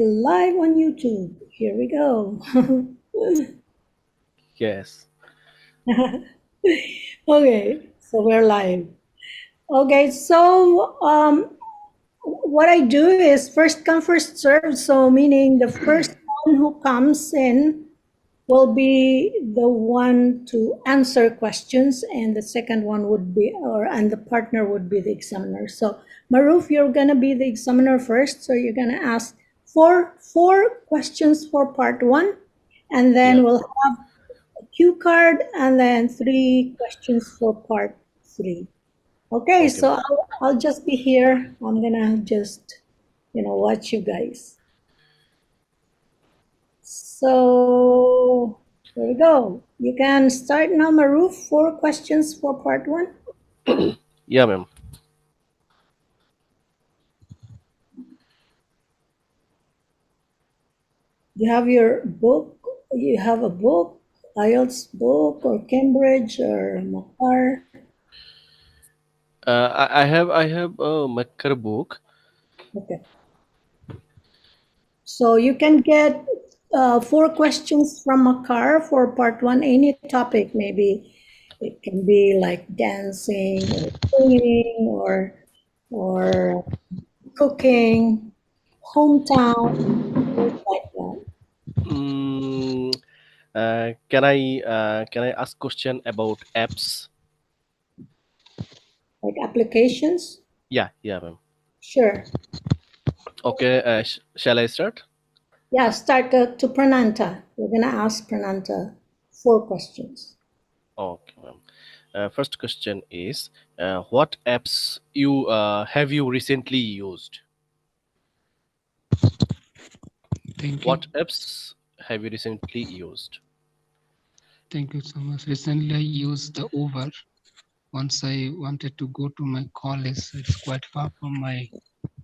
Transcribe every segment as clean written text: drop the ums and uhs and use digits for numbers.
live on YouTube. Here we go. Yes. Okay, so we're live. Okay, so what I do is first come, first serve. So meaning the first one who comes in will be the one to answer questions, and the second one would be, and the partner would be the examiner. So Maruf, you're gonna be the examiner first. So you're gonna ask four questions for part one, and then Yeah. we'll have a cue card, and then 3 questions for part three. Okay, Okay, so ma'am. I'll just be here. I'm gonna just watch you guys. So here we go. You can start now, Maruf. 4 questions for part one. Yeah, ma'am. You have your book. You have a book, IELTS book, or Cambridge, or Makar. I have a Makkar book. Okay. So you can get 4 questions from Makar for part one. Any topic, maybe it can be like dancing or singing or cooking, hometown, things like that. Mm, can I ask question about apps? Like applications. Yeah, yeah, ma'am. Sure. Okay, shall I start? Yeah, start to Prananta. We're gonna ask Prananta 4 questions. Okay, ma'am. First question is, what apps you recently used? Thank you. What apps have you recently used? Thank you so much. Recently, I used the Uber. Once I wanted to go to my college, it's quite far from my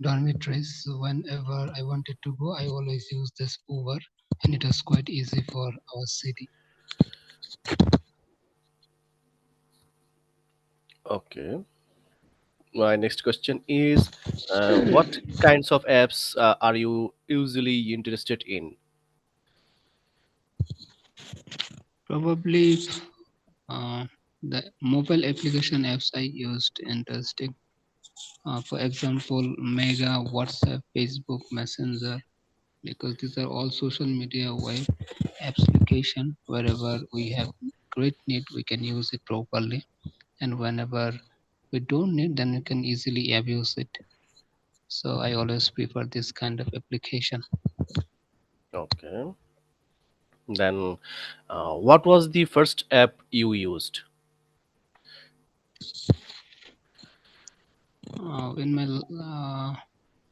dormitories. So whenever I wanted to go, I always use this Uber, and it was quite easy for our city. Okay. My next question is, what kinds of apps are you usually interested in? Probably the mobile application apps I used interesting. For example, Mega, WhatsApp, Facebook, Messenger, because these are all social media web application. Wherever we have great need, we can use it properly, and whenever we don't need, then we can easily abuse it. So I always prefer this kind of application. Okay. Then, what was the first app you used? In my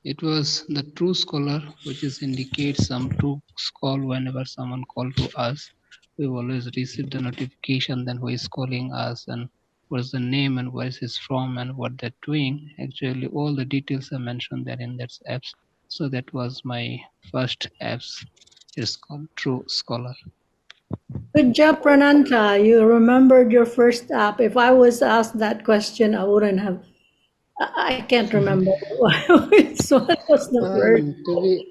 It was the True Scholar, which is indicates some true call whenever someone call to us. We always receive the notification then who is calling us and what's the name and where is he from and what they're doing. Actually, all the details are mentioned there in that apps. So that was my first apps. It's called True Scholar. Good job, Prananta. You remembered your first app. If I was asked that question, I wouldn't have. I can't remember which one was the first. To be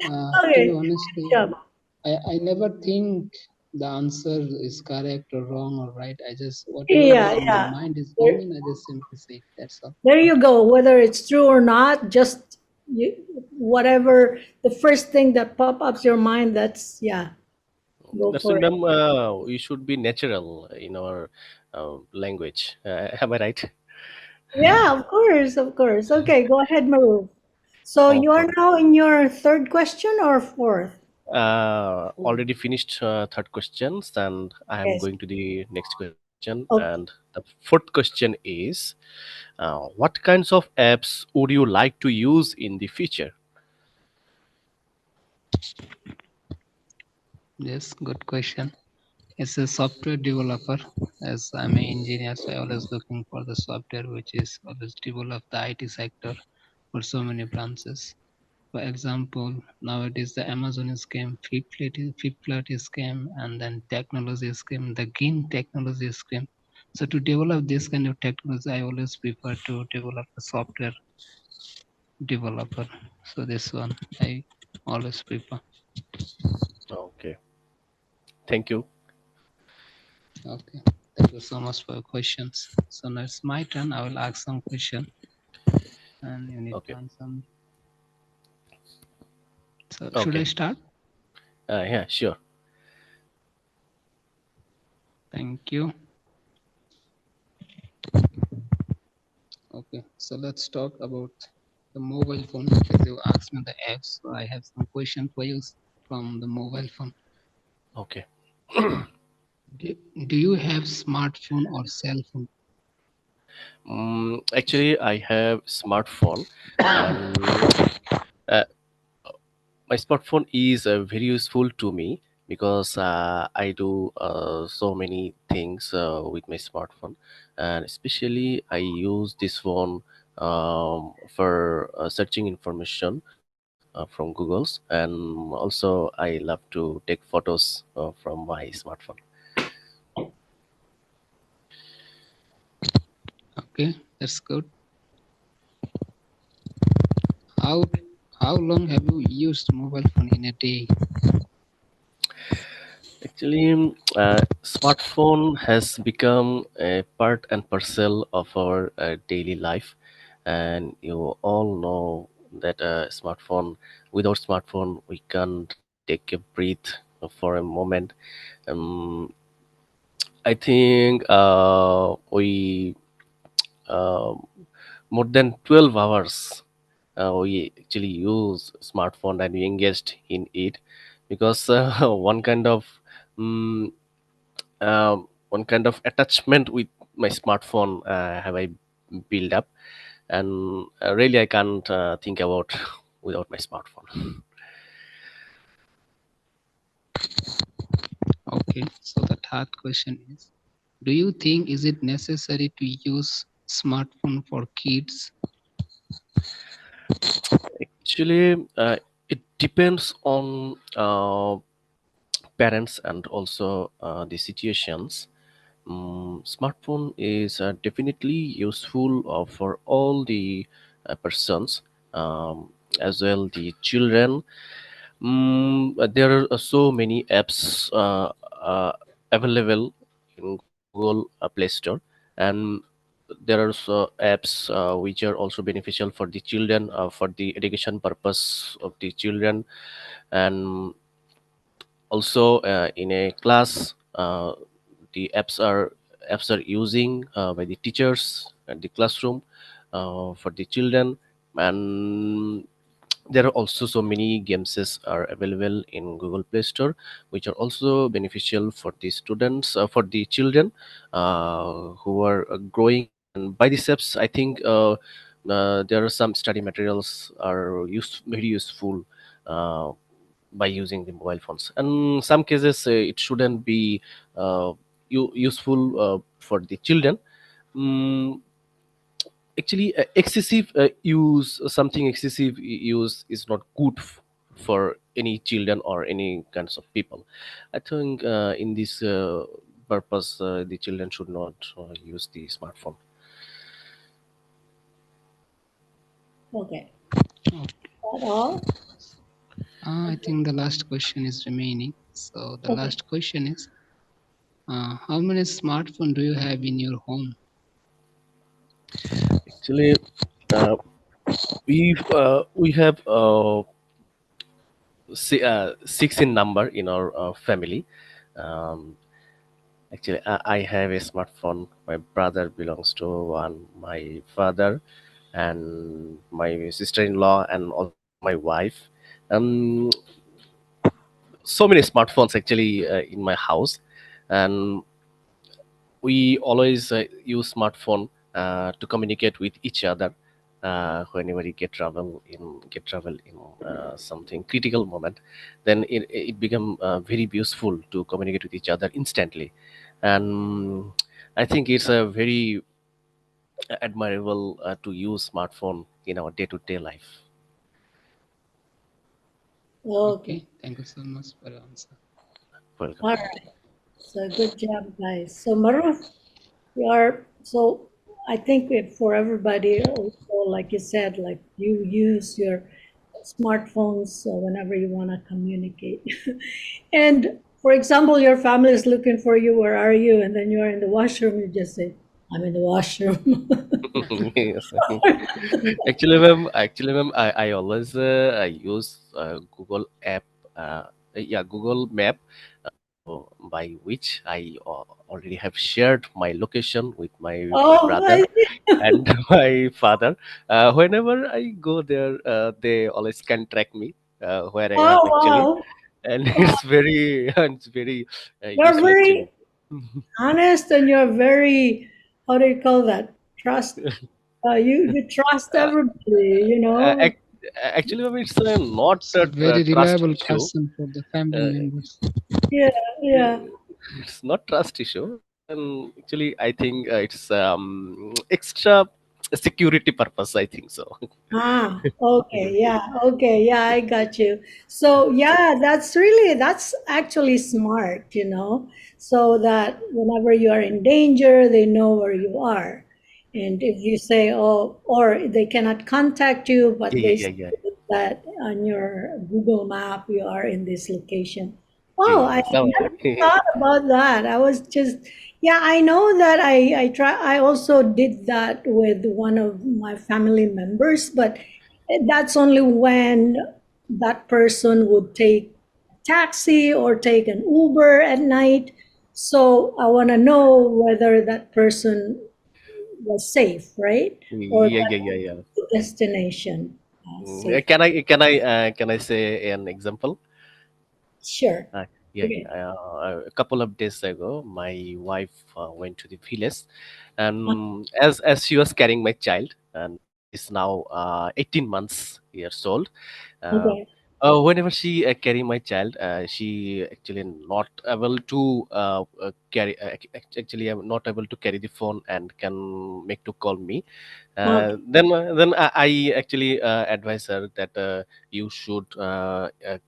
Okay, good honestly, job. I never think the answer is correct or wrong or right. I just whatever Yeah, in my yeah. mind is There, going, I just simply say it. That's all. there you go. Whether it's true or not, just you, whatever the first thing that pop ups your mind. That's yeah. Go That's for it. ma'am. We should be natural in our language. Am I right? Yeah, of course, of course. Okay, go ahead, Maru. So you Okay. are now in your third question or fourth? Already finished third questions, and I am Yes. going to the next question. And Okay. the fourth question is, what kinds of apps would you like to use in the future? Yes, good question. As a software developer, as I'm an engineer, so I always looking for the software which is always develop the IT sector for so many branches. For example, nowadays the Amazon is came, Flipkart is came, and then technology is came, the green technology is came. So to develop this kind of technology, I always prefer to develop a software developer. So this one, I always prefer. Okay. Thank you. Okay, thank you so much for your questions. So now it's my turn. I will ask some question and you need to Okay. answer me. So should I Okay. start? Yeah, sure. Thank you. Okay, so let's talk about the mobile phone. As you asked me the apps, so I have some question for you from the mobile phone. Okay. Do, do you have smartphone or cell phone? Actually, I have smartphone, and uh, my smartphone is very useful to me because I do so many things with my smartphone, and especially I use this phone for searching information from Google's, and also I love to take photos from my smartphone. Okay, that's good. How how long have you used mobile phone in a day? Actually, smartphone has become a part and parcel of our daily life, and you all know that without smartphone, we can't take a breath for a moment. Um, I think we more than 12 hours we actually use smartphone and we engaged in it because um, one kind of attachment with my smartphone have I built up, and really I can't think about without my smartphone. Okay, so the third question is, do you think is it necessary to use smartphone for kids? Actually, it depends on parents and also the situations. Smartphone is definitely useful for all the persons, as well the children. There are so many apps available in Google Play Store, and there are apps which are also beneficial for the children, for the education purpose of the children, and also in a class the apps are using by the teachers at the classroom for the children, and there are also so many games are available in Google Play Store, which are also beneficial for the students, for the children who are growing. And by these apps, I think there are some study materials are very useful uh, by using the mobile phones. And some cases, it shouldn't be useful for the children. Mm, Actually excessive use something excessive use is not good for any children or any kinds of people. I think in this purpose the children should not use the smartphone. Okay. Oh, That all? I think the last question is remaining. So the Okay. last question is, how many smartphone do you have in your home? Actually uh, we have six in number in our family. um, Actually, I have a smartphone. My brother belongs to one, my father, and my sister-in-law, and also my wife. Um, so many smartphones actually in my house, and we always use smartphone to communicate with each other whenever we get travel in something critical moment. Then it become very useful to communicate with each other instantly, and I think it's a very admirable to use smartphone in our day-to-day life. Okay. Okay, thank you so much for your answer. Welcome. All right. So good job, guys. So Maruf, we are so I think for everybody also, like you said, like you use your smartphones whenever you want to communicate. And for example, your family is looking for you. Where are you? And then you're in the washroom. You just say, "I'm in the washroom." Yes. Actually, ma'am, I always I use Google app, yeah, Google Map, by which I already have shared my location with my Oh, brother I see. and my father. Whenever I go there, they always can track me where I Oh, am actually, wow. and it's very it's very You're useful actually. very honest and you're very, how do you call that? Trust. You trust Uh, everybody, you uh, know? ac- Actually, ma'am, it's not It's a a, very trust reliable issue. person for the family Uh, members. Yeah, yeah. it's not trust issue. Actually, I think it's extra security purpose. I think so. Ah, okay, yeah, okay, yeah, I got you. So, yeah, that's actually smart, so that whenever you are in danger, they know where you are. And if you say, oh, or they cannot contact you, but Yeah, they yeah, see yeah, that on your Google map you are in this location. yeah, Wow, yeah, I yeah. So, never thought about that. I was just, yeah, I know that I also did that with one of my family members, but that's only when that person would take a taxi or take an Uber at night. So I want to know whether that person was safe, right? Or yeah, that yeah, yeah, yeah. the destination safe. Can I say an example? Sure. Yeah, Okay. yeah. A couple of days ago, my wife went to the village, and as she was carrying my child, and is now 18 months years old. Uh, Okay. Whenever she carry my child, she actually not able to carry. Actually, I'm not able to carry the phone and can make to call me. Okay. Then I actually advise her that you should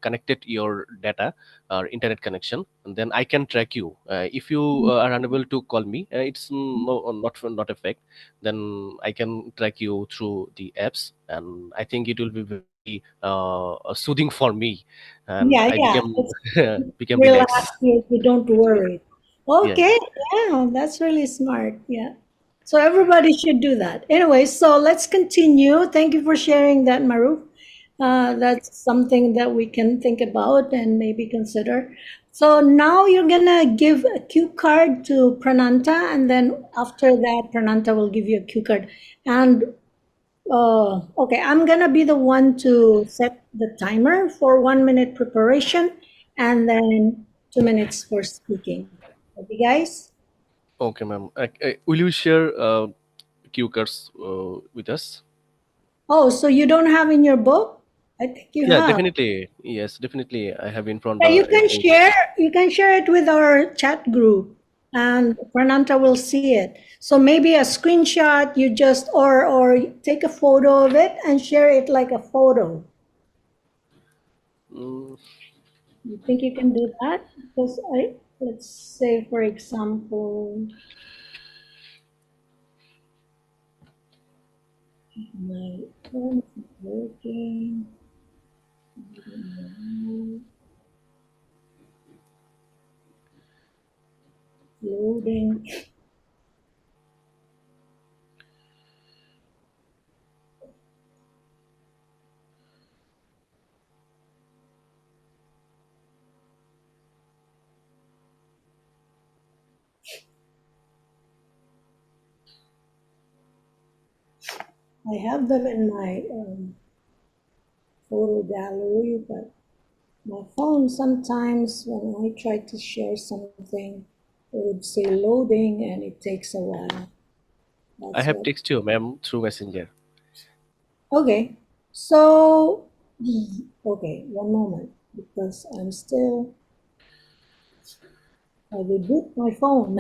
connect it your data or internet connection, and then I can track you. If you are unable to call me, it's not effect. Then I can track you through the apps, and I think it will be very soothing for me, and Yeah, I yeah. became It's became relax relaxed. you don't worry. Yeah, Okay, yeah. yeah, that's really smart. Yeah. So everybody should do that. Anyway, so let's continue. Thank you for sharing that, Maruf. That's something that we can think about and maybe consider. So now you're gonna give a cue card to Prananta, and then after that, Prananta will give you a cue card. And okay, I'm gonna be the one to set the timer for 1 minute preparation and then 2 minutes for speaking. Okay, guys? Okay, ma'am. Will you share cue cards with us? Oh, so you don't have in your book? I think you Yeah, have. definitely. Yes, definitely. I have in front Yeah, of in you can share it with our chat group and Prananta will see it. So maybe a screenshot, you just or take a photo of it and share it like a photo. mm, You think you can do that? Because let's say, for example, my phone is working, loading. I have them in my photo gallery, but my phone sometimes when I try to share something, it would say loading and it takes a while. I That's have what. text you, ma'am, through Messenger. Okay, so okay, one moment because I'm still I reboot my phone.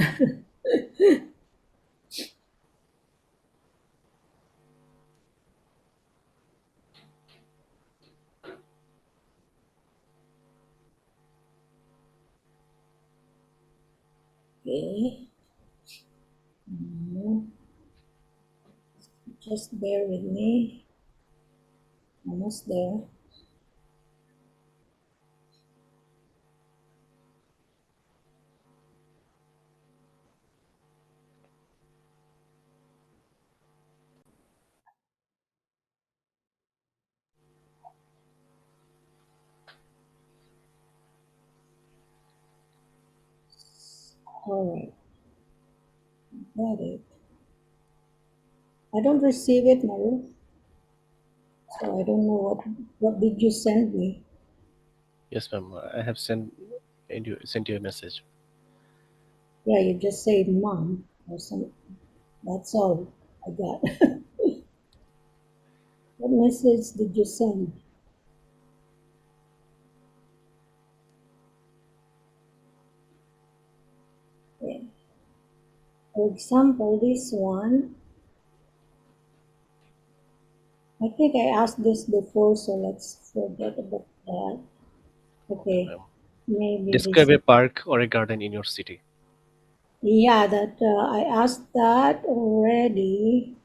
Okay, no, just bear with me. Almost there. All right, got it. I don't receive it, Maru, so I don't know what did you send me. Yes, ma'am. I have sent you a message. Yeah, you just say mom or some. That's all I got. What message did you send? Yeah. For example, this one, I think I asked this before, so let's forget about that. Okay, Okay, ma'am. maybe Describe this. a park or a garden in your city. Yeah, that I asked that already.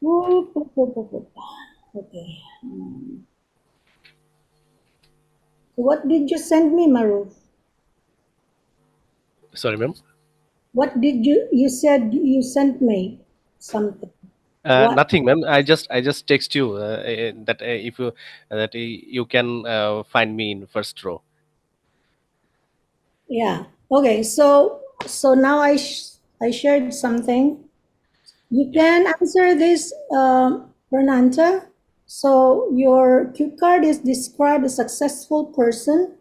Whoop, whoop, whoop, whoop, whoop. Okay. So what did you send me, Maruf? Sorry, ma'am. What did you said you sent me something. What? Nothing, ma'am. I just text you that if you that you can find me in first row. Yeah. Okay. So now I shared something. You Yeah. can answer this, Renanta. So your cue card is describe a successful person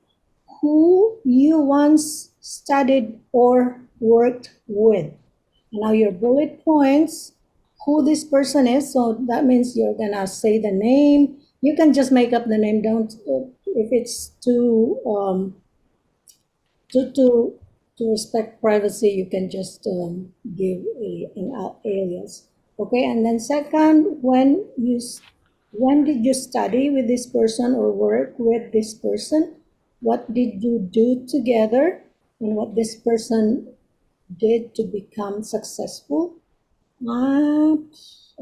who you once studied or worked with. Now your bullet points, who this person is. So that means you're gonna say the name. You can just make up the name. Don't if it's too to to to respect privacy, you can just give an alias. Okay, and then second, when did you study with this person or work with this person? What did you do together, and what this person did to become successful? Uh,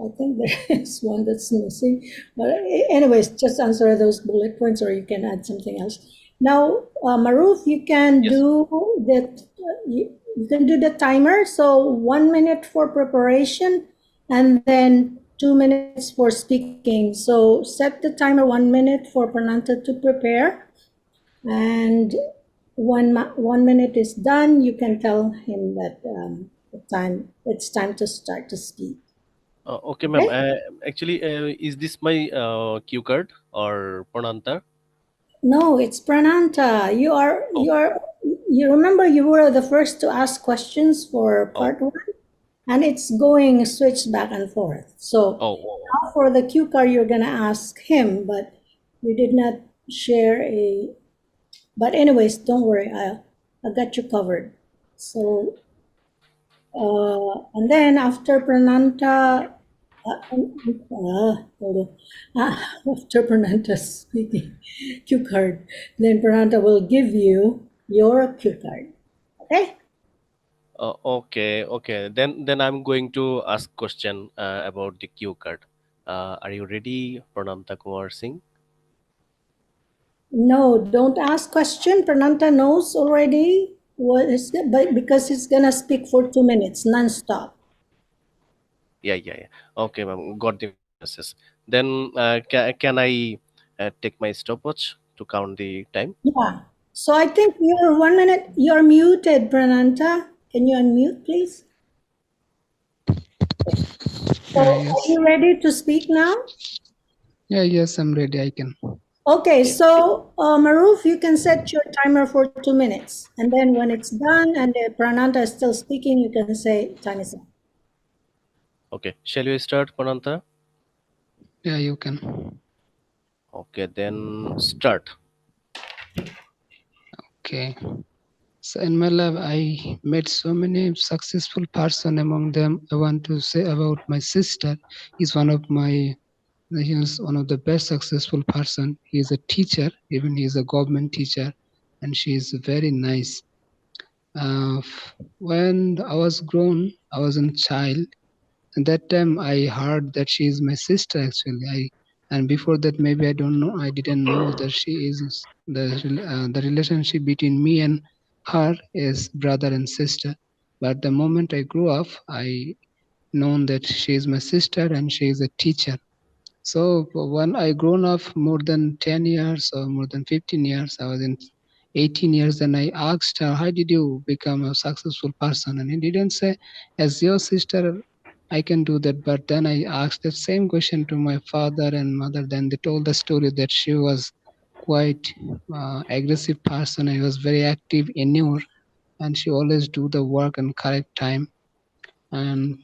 I think there is one that's missing. But anyways, just answer those bullet points, or you can add something else. Now, Maruf, you can Yes. do that. You can do the timer. So 1 minute for preparation, and then 2 minutes for speaking. So set the timer 1 minute for Prananta to prepare, and 1 minute is done. You can tell him that it's time to start to speak. Okay, ma'am. Okay? Actually, is this my cue card or Prananta? No, it's Prananta. Oh, You remember you were the first to ask questions for oh, part one, and it's going switch back and forth. So oh, oh. now for the cue card, you're gonna ask him, but you did not share a. But anyways, don't worry. I got you covered. So and then after Prananta, hold on. After Prananta speaking cue card, then Prananta will give you your cue card. Okay? Okay, okay. Then I'm going to ask question about the cue card. Are you ready, Prananta Kumar Singh? No, don't ask question. Prananta knows already what is but because he's gonna speak for 2 minutes non-stop. Yeah, yeah, yeah. Okay, ma'am. Got the messages. Then can I take my stopwatch to count the time? Yeah. So I think you're 1 minute. You're muted, Prananta. Can you unmute, please? So Yeah, are yes. you ready to speak now? Yeah, yes, I'm ready. I can. Okay, Yeah. so Maruf, you can set your timer for 2 minutes, and then when it's done and Prananta is still speaking, you can say time is up. Okay. Shall we start, Prananta? Yeah, you can. Okay, then start. Okay. So in my life, I met so many successful person. Among them, I want to say about my sister. He's one of my. He is one of the best successful person. He is a teacher. Even he is a government teacher, and she is very nice. When I was grown, I was a child. And that time I heard that she is my sister actually. And before that maybe I don't know. I didn't know that she is the relationship between me and her is brother and sister. But the moment I grew up, I known that she is my sister and she is a teacher. So when I grown up more than 10 years or more than 15 years, I was 18 years, and I asked her, how did you become a successful person? And he didn't say, as your sister, I can do that. But then I asked the same question to my father and mother. Then they told the story that she was quite aggressive person. I was very active indoor, and she always do the work in correct time. And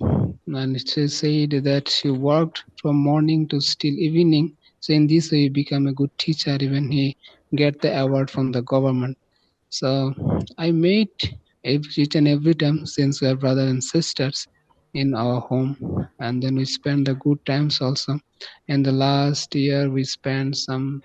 she said that she worked from morning to still evening. So in this way, he became a good teacher. Even he get the award from the government. So I made each and every time, since we are brother and sisters in our home, and then we spend the good times also. And the last year we spent some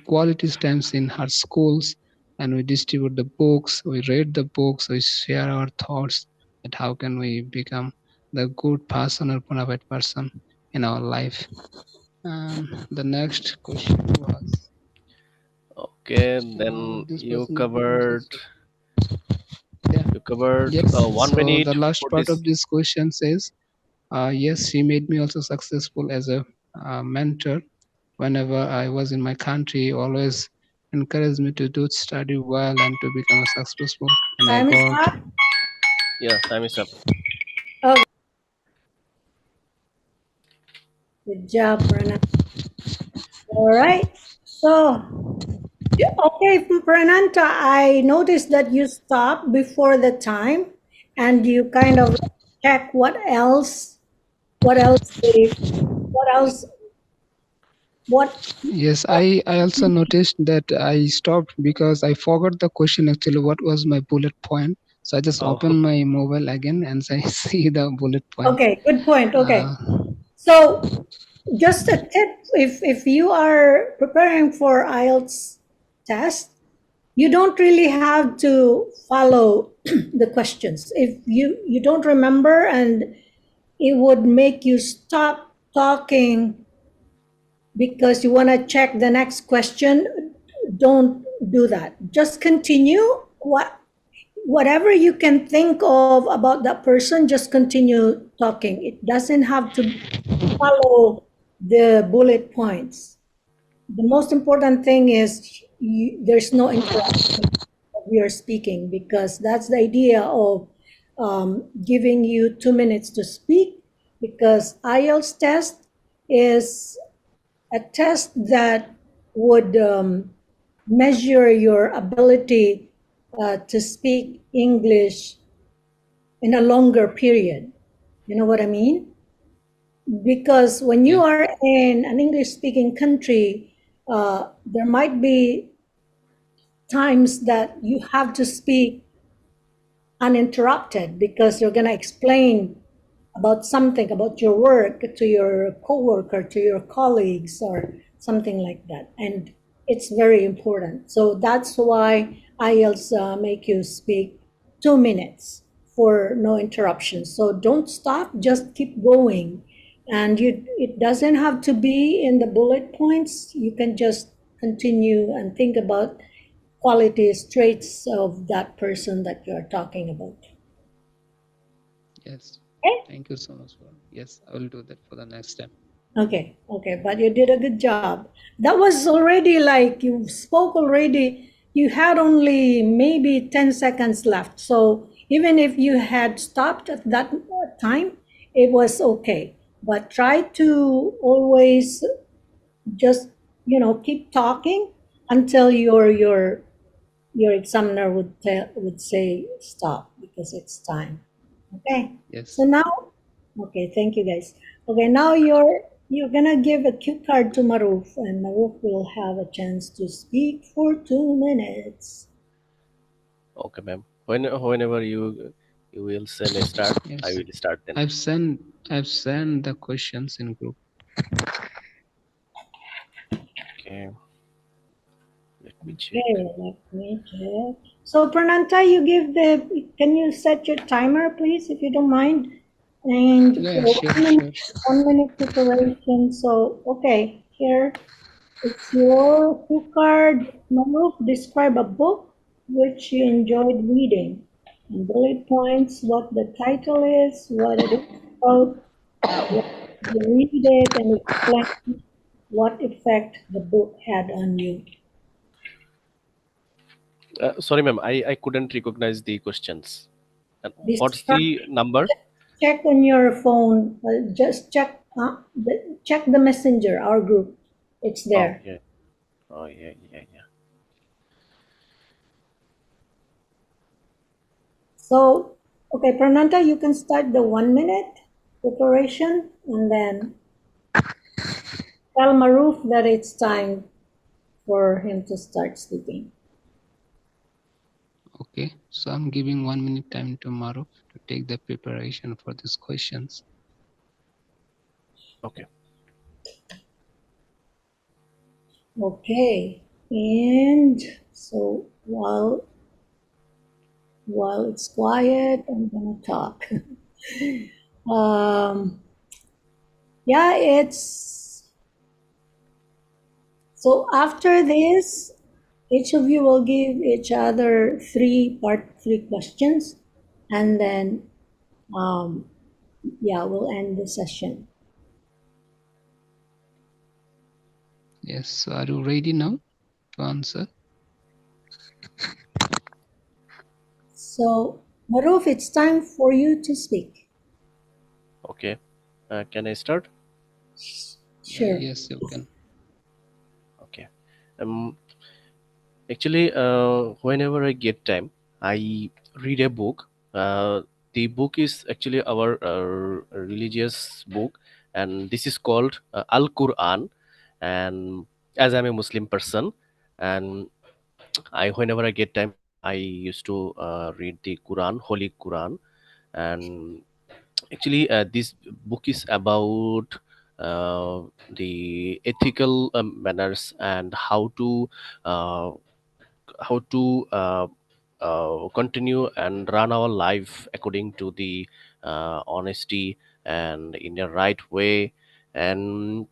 quality times in her schools, and we distribute the books, we read the books, we share our thoughts that how can we become the good person or bona fide person in our life. The next question was, Okay, then this person is very interested. Yeah. you covered Yes. 1 minute The last for part this. of this question says, yes, she made me also successful as a mentor. Whenever I was in my country, always encouraged me to do study well and to become a successful. And I Time is got, up. Yeah, time is up. Okay, good job, Prananta. All right. So, yeah, okay, Prananta, I noticed that you stopped before the time and you kind of check what else, what else, what, yes, I also noticed that I stopped because I forgot the question actually. What was my bullet point? So I just Oh, opened my mobile again and I see the bullet points. okay, good point. Uh, Okay. So, just a tip, if you are preparing for IELTS test, you don't really have to follow the questions. If you don't remember and it would make you stop talking because you want to check the next question, don't do that. Just continue whatever you can think of about that person, just continue talking. It doesn't have to follow the bullet points. The most important thing is there's no interruption of your speaking, because that's the idea of giving you 2 minutes to speak, because IELTS test is a test that would measure your ability to speak English in a longer period. You know what I mean? Because when you yeah, are in an English speaking country, there might be times that you have to speak uninterrupted because you're going to explain about something about your work to your coworker, to your colleagues, or something like that, and it's very important. So that's why IELTS make you speak 2 minutes for no interruptions. So don't stop, just keep going, and it doesn't have to be in the bullet points. You can just continue and think about qualities, traits of that person that you're talking about. yes. Okay? Thank you so much for. Yes, I will do that for the next time. Okay, okay, but you did a good job. That was already like you spoke already. You had only maybe 10 seconds left. So even if you had stopped at that time, it was okay. But try to always just, keep talking until your examiner would say stop because it's time. Okay. So Yes, now, okay, thank you guys. Okay, now you're gonna give a cue card to Maruf, and Maruf will have a chance to speak for 2 minutes. okay, ma'am. Whenever you will say may start, I yes. will start then. I've sent I've sent the questions in group. Okay, let me check. Okay, let me check. So Prananta, you give can you set your timer, please, if you don't mind? And Yeah, for sure, 1 minute, sure. 1 minute preparation. So, okay, here it's your cue card. Maruf, describe a book which you enjoyed reading. And bullet points, what the title is, what it is about, why you read it, and explain what effect the book had on you. Sorry, ma'am, I couldn't recognize the questions. And what's Distract. the number? Check on your phone. Just check. Check the messenger. Our group. It's Oh, there. yeah. Oh, yeah, yeah, yeah. So, okay, Prananta, you can start the 1 minute preparation and then tell Maruf that it's time for him to start speaking. Okay, so I'm giving 1 minute time to Maruf to take the preparation for these questions. Okay. Okay, and so while it's quiet, I'm gonna talk. um, yeah, it's so after this, each of you will give each other three questions, and then um, yeah, we'll end the session. Yes, so are you ready now to answer? So, Maruf, it's time for you to speak. Okay. Can I start? Sure. Yes, you can. Okay. Um, Actually, whenever I get time, I read a book. The book is actually our religious book, and this is called Al Quran. And as I'm a Muslim person, and whenever I get time, I used to read the Quran, Holy Quran, and actually, this book is about the ethical manners and uh, how to continue and run our life according to the honesty and in a right way. And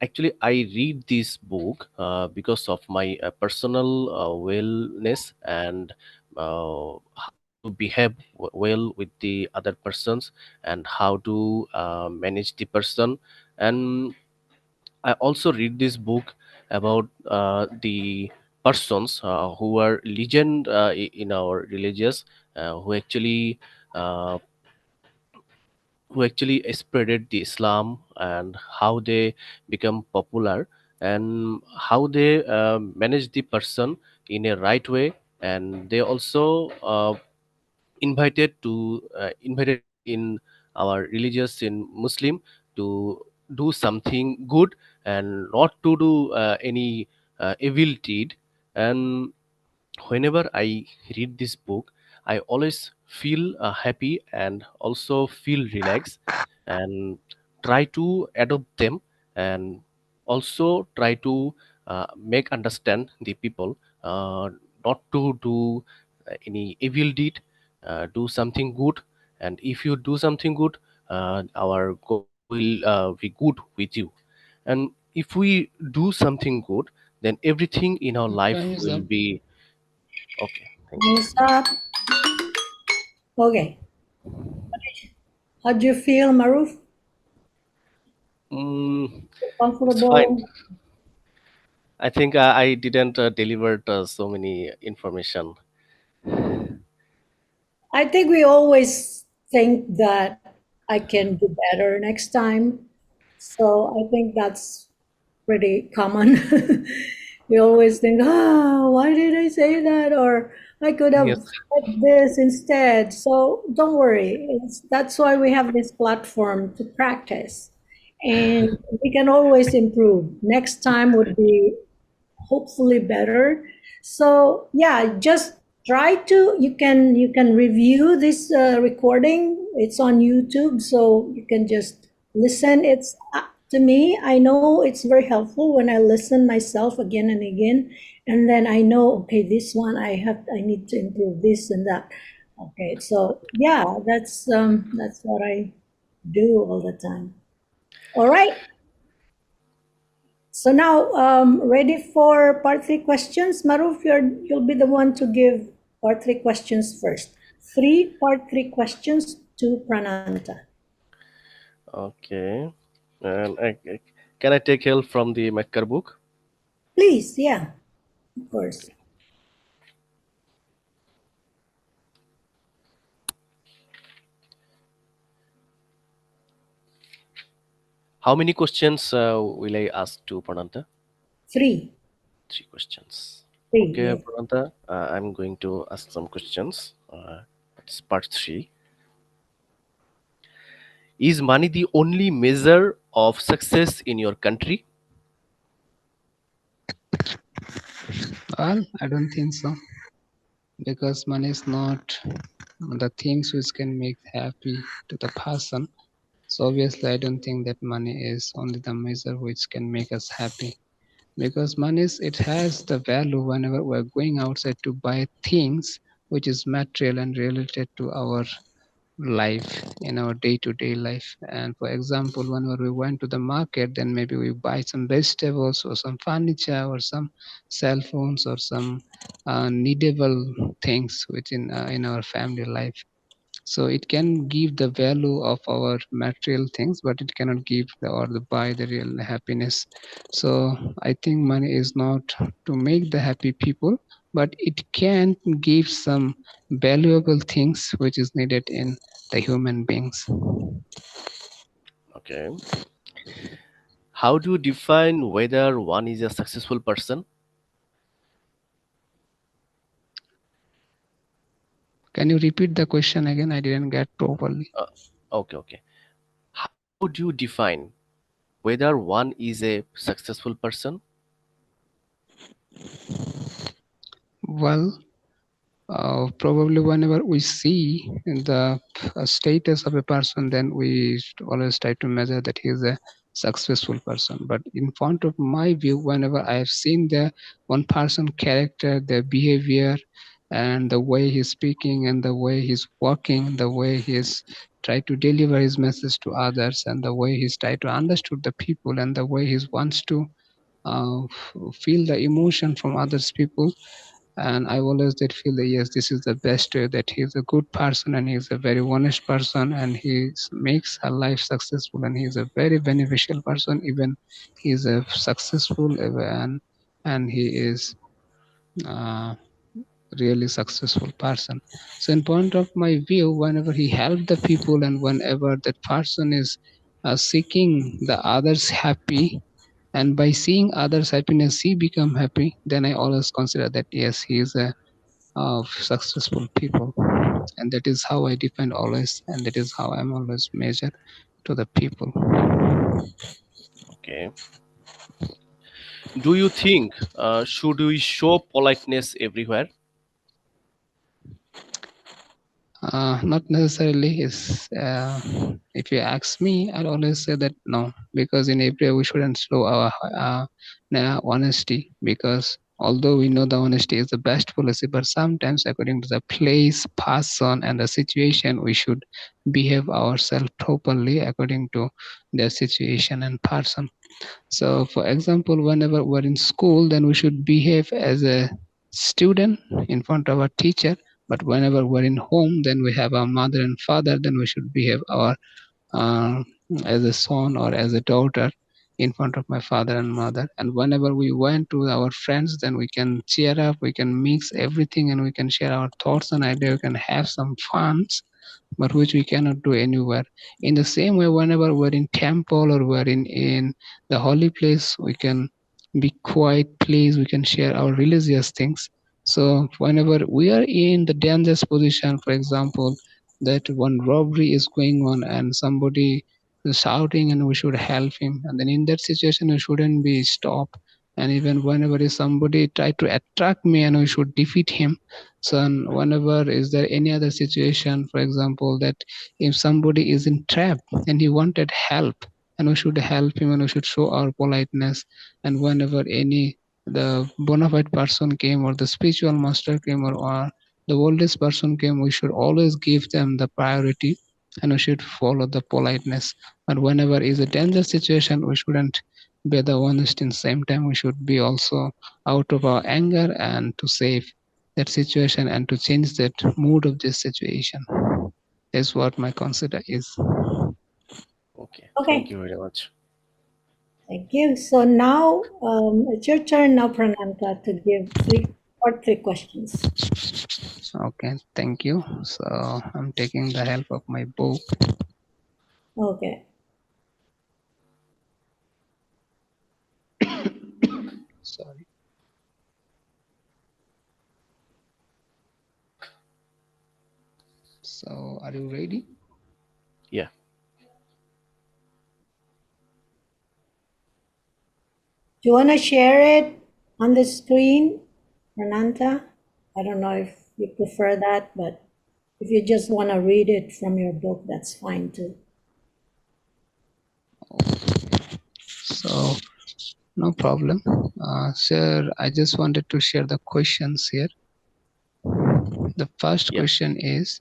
actually, I read this book because of my personal wellness and how to behave well with the other persons and how to manage the person. And I also read this book about the persons who are legend in our religious, uh, who actually spreaded the Islam and how they become popular and how they manage the person in a right way, and they also invited in our religious in Muslim to do something good and not to do any evil deed. And whenever I read this book, I always feel happy and also feel relaxed and try to adopt them and also try to make understand the people not to do any evil deed, do something good. And if you do something good, our God will be good with you. And if we do something good, then everything in our Time life is will up. be okay. Thank you. Hands up. Okay. How do you feel, Maruf? It's fine. Comfortable? I think I didn't deliver so many information. I think we always think that I can do better next time. So I think that's pretty common. We always think, why did I say that? Or I could have Yes. said this instead. So don't worry. That's why we have this platform to practice. And we can always improve. Next time would be hopefully better. So yeah, just try to you can review this recording. It's on YouTube, so you can just listen. It's to me, I know it's very helpful when I listen myself again and again, and then I know, okay, this one I need to improve this and that. Okay, so yeah, that's what I do all the time. All right. So now, ready for part three questions? Maruf, you'll be the one to give part three questions first. Part three questions to Prananta. Okay. And can I take help from the Mekkar book? Please, yeah, of course. How many questions will I ask to Prananta? Three. Three questions. Three, Okay, yes. Prananta, I'm going to ask some questions. It's part three. Is money the only measure of success in your country? Well, I don't think so, because money is not the things which can make happy to the person. So obviously, I don't think that money is only the measure which can make us happy. Because money it has the value whenever we're going outside to buy things which is material and related to our life in our day-to-day life. And for example, whenever we went to the market, then maybe we buy some vegetables or some furniture or some cell phones or some needable things which in our family life. So it can give the value of our material things, but it cannot give the buy the real happiness. So I think money is not to make the happy people, but it can give some valuable things which is needed in the human beings. Okay. How do you define whether one is a successful person? Can you repeat the question again? I didn't get properly. Uh, okay. How do you define whether one is a successful person? Well, probably whenever we see the status of a person, then we always try to measure that he is a successful person. But in front of my view, whenever I have seen the one person character, their behavior, and the way he's speaking, and the way he's walking, the way he's try to deliver his message to others, and the way he's try to understood the people, and the way he wants to feel the emotion from others people. And I always did feel that yes, this is the best way, that he's a good person and he's a very honest person, and he makes her life successful, and he's a very beneficial person. Even he's a successful and he is uh, really successful person. So in point of my view, whenever he helped the people and whenever that person is seeking the others happy, and by seeing others happiness he become happy, then I always consider that yes, he is a of successful people. And that is how I define always, and that is how I'm always measured to the people. Okay. Do you think should we show politeness everywhere? Not necessarily is if you ask me, I'll always say that no, because in April we shouldn't slow our honesty, because although we know the honesty is the best policy, but sometimes according to the place, person, and the situation, we should behave ourselves properly according to the situation and person. So, for example, whenever we're in school, then we should behave as a student in front of our teacher. But whenever we're in home, then we have our mother and father, then we should behave our uh, as a son or as a daughter in front of my father and mother. And whenever we went to our friends, then we can cheer up, we can mix everything, and we can share our thoughts and ideas, we can have some fun, but which we cannot do anywhere. In the same way, whenever we're in temple or we're in the holy place, we can be quiet place, we can share our religious things. So whenever we are in the dangerous position, for example, that one robbery is going on and somebody is shouting and we should help him, and then in that situation we shouldn't be stopped. And even whenever is somebody try to attract me and we should defeat him. So and whenever is there any other situation, for example, that if somebody is in trap and he wanted help, and we should help him and we should show our politeness. And whenever any the bona fide person came or the spiritual master came or the oldest person came, we should always give them the priority and we should follow the politeness. But whenever is a dangerous situation, we shouldn't be the honest. In same time, we should be also out of our anger and to save that situation and to change that mood of this situation is what my consider is. Okay, thank Okay, you very much. thank you. So now it's your turn now, Prananta, to give three questions. Okay, thank you. So I'm taking the help of my book. Okay. So, are you ready? Yeah. Do you want to share it on the screen, Renanta? I don't know if you prefer that, but if you just want to read it from your book, that's fine too. So, no problem. Sir, I just wanted to share the questions here. The first Yeah. question is,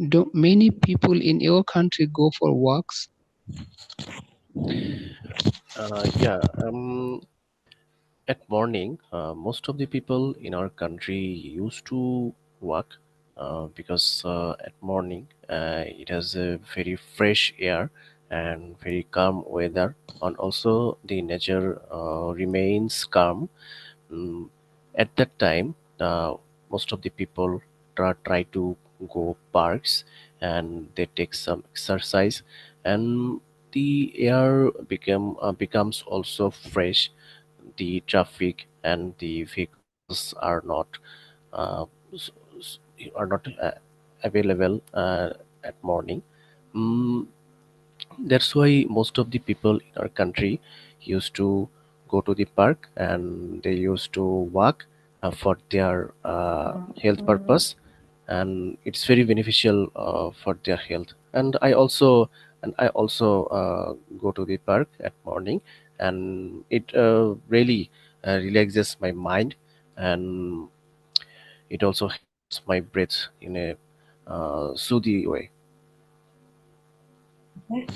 do many people in your country go for walks? Yeah. At morning, most of the people in our country used to walk because at morning it has a very fresh air and very calm weather, and also the nature remains calm. Mm, at that time, most of the people try to go parks and they take some exercise, and the air becomes also fresh. The traffic and the vehicles uh, s- s- are not available at morning. Mm, that's why most of the people in our country used to go to the park and they used to walk for their health purpose, and it's very beneficial for their health. And I also go to the park at morning, and it really relaxes my mind, and it also helps my breath in a soothy way. Okay.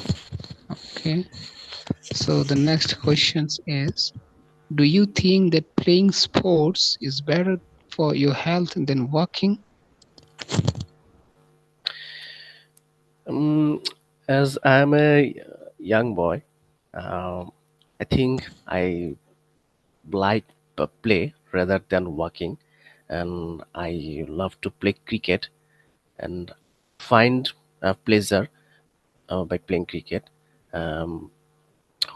Okay. So the next question is, do you think that playing sports is better for your health than walking? Um, as I'm a young boy, um, I think I like play rather than walking, and I love to play cricket, and find pleasure by playing cricket. Um,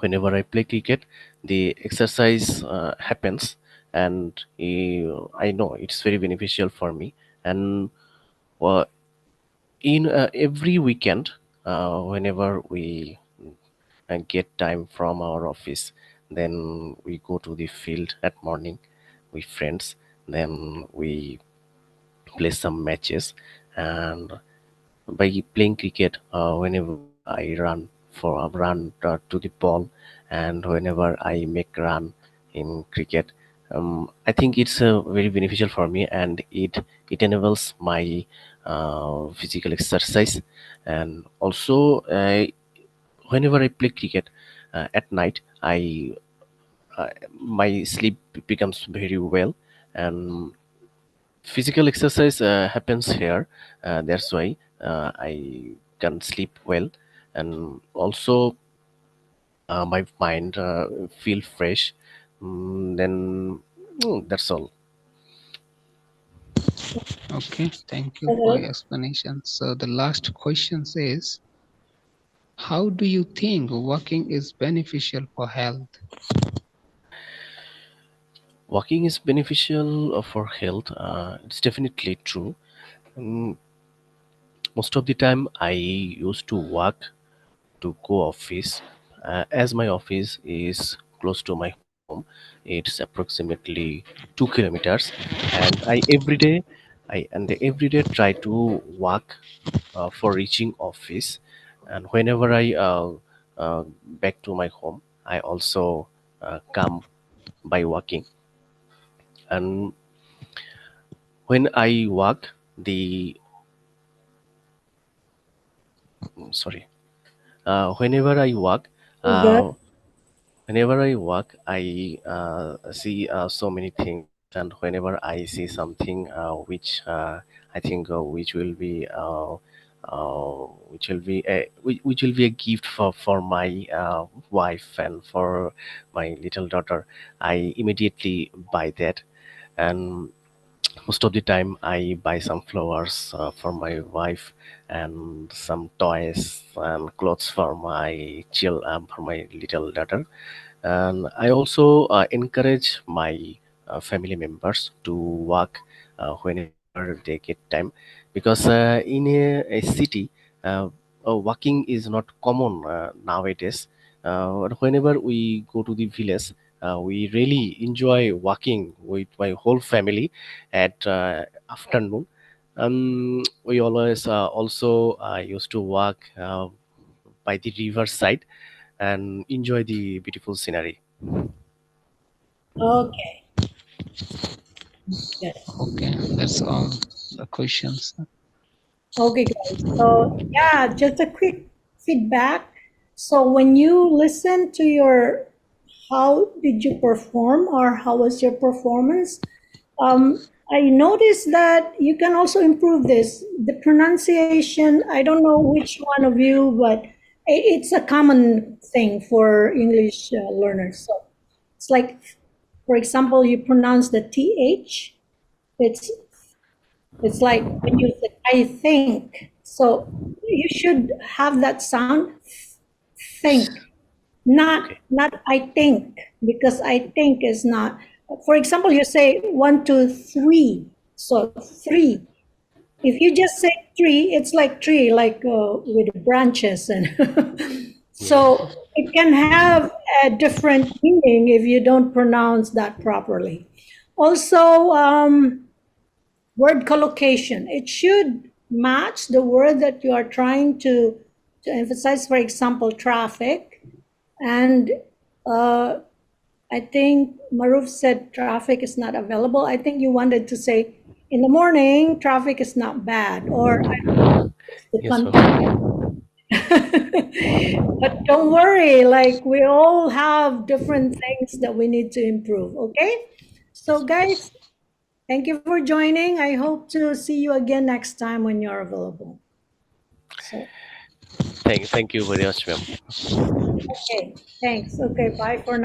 Whenever I play cricket, the exercise happens, and I know it's very beneficial for me. And uh, in every weekend, whenever we get time from our office, then we go to the field at morning with friends, then we play some matches. And by playing cricket, whenever I run to the ball, and whenever I make run in cricket, I think it's very beneficial for me, and it enables my physical exercise. And also whenever I play cricket at night, uh, my sleep becomes very well, and physical exercise happens here. That's why I can sleep well, and also my mind feel fresh. Then that's all. Okay, thank you for Okay. your explanation. So the last question is, how do you think walking is beneficial for health? Walking is beneficial for health. It's definitely true. Mm, Most of the time I used to walk to go office, as my office is close to my home. It's approximately 2 kilometers, and I every day try to walk for reaching office. And whenever I back to my home, I also come by walking. And when I walk, the sorry, whenever I walk, We're good. uh, whenever I walk, I see so many things, and whenever I see something which I think which will be a gift for my wife and for my little daughter, I immediately buy that. And most of the time I buy some flowers for my wife, and some toys and clothes for for my little daughter. And I also encourage my family members to walk whenever whenever they get time, because in a city, uh, walking is not common nowadays. But whenever we go to the village, we really enjoy walking with my whole family at afternoon. We always also used to walk by the river side and enjoy the beautiful scenery. Okay, good. Okay, that's all the questions. Okay, guys. So, yeah, just a quick feedback. So, when you listen to your, how did you perform or how was your performance? I noticed that you can also improve this. The pronunciation, I don't know which one of you, but it's a common thing for English learners. So, it's like, for example, you pronounce the TH. It's it's like when you say I think. So you should have that sound think, not Okay. I think, because I think is not. For example, you say one, two, three. So three. If you just say tree, it's like tree, like with branches, and Yeah. so it can have a different meaning if you don't pronounce that properly. Also, word collocation. It should match the word that you are trying to emphasize. For example, traffic. And uh, I think Maruf said traffic is not available. I think you wanted to say in the morning, traffic is not bad, or I don't know, it's the Yes, content. ma'am. But don't worry, like we all have different things that we need to improve. Okay. So, Yes, ma'am. guys, thank you for joining. I hope to see you again next time when you're available. So, Thank you very much, ma'am. okay, thanks. Okay, bye for now.